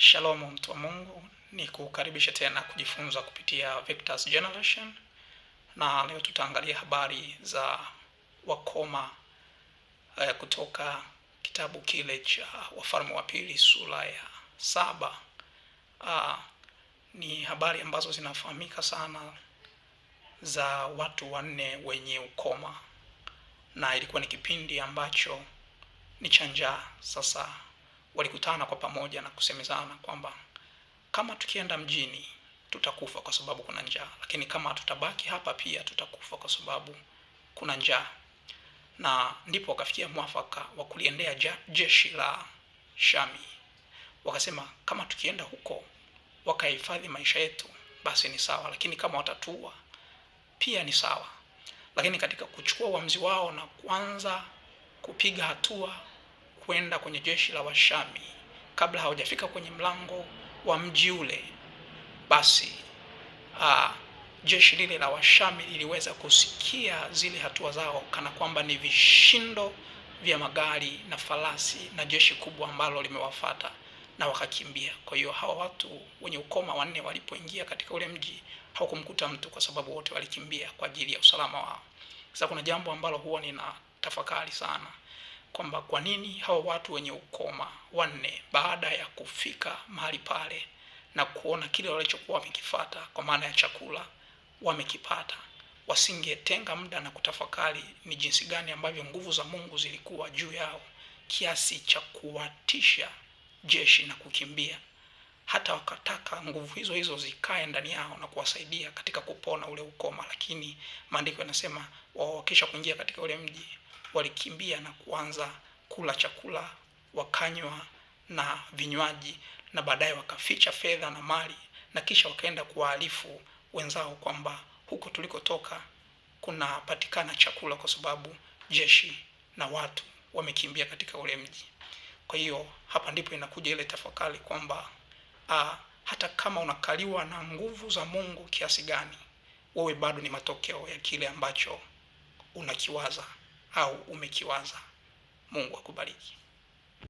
Shalom mtu wa Mungu, ni kukaribisha tena kujifunza kupitia Victor's Generation, na leo tutaangalia habari za wakoma kutoka kitabu kile cha Wafalme wa Pili sura ya 7. Ni habari ambazo zinafahamika sana za watu wanne wenye ukoma, na ilikuwa ni kipindi ambacho ni cha njaa. Sasa walikutana kwa pamoja na kusemezana kwamba kama tukienda mjini tutakufa kwa sababu kuna njaa, lakini kama tutabaki hapa pia tutakufa kwa sababu kuna njaa. Na ndipo wakafikia mwafaka wa kuliendea jeshi la Shami. Wakasema kama tukienda huko wakahifadhi maisha yetu basi ni sawa, lakini kama watatua pia ni sawa. Lakini katika kuchukua uamuzi wao na kuanza kupiga hatua kwenda kwenye jeshi la Washami, kabla hawajafika kwenye mlango wa mji ule, basi jeshi lile la Washami liliweza kusikia zile hatua zao kana kwamba ni vishindo vya magari na farasi na jeshi kubwa ambalo limewafuata, na wakakimbia. Kwa hiyo hawa watu wenye ukoma wanne walipoingia katika ule mji hawakumkuta mtu, kwa sababu wote walikimbia kwa ajili ya usalama wao. Sasa kuna jambo ambalo huwa ninatafakari sana, kwamba kwa nini hawa watu wenye ukoma wanne baada ya kufika mahali pale na kuona kile walichokuwa wamekifuata kwa maana ya chakula wamekipata, wasingetenga muda na kutafakari ni jinsi gani ambavyo nguvu za Mungu zilikuwa juu yao kiasi cha kuwatisha jeshi na kukimbia, hata wakataka nguvu hizo hizo zikae ndani yao na kuwasaidia katika kupona ule ukoma. Lakini maandiko yanasema wao wakisha kuingia katika ule mji walikimbia na kuanza kula chakula, wakanywa na vinywaji, na baadaye wakaficha fedha na mali, na kisha wakaenda kuwaarifu wenzao kwamba huko tulikotoka kunapatikana chakula, kwa sababu jeshi na watu wamekimbia katika ule mji. Kwa hiyo hapa ndipo inakuja ile tafakari kwamba hata kama unakaliwa na nguvu za Mungu kiasi gani, wewe bado ni matokeo ya kile ambacho unakiwaza au umekiwaza. Mungu akubariki.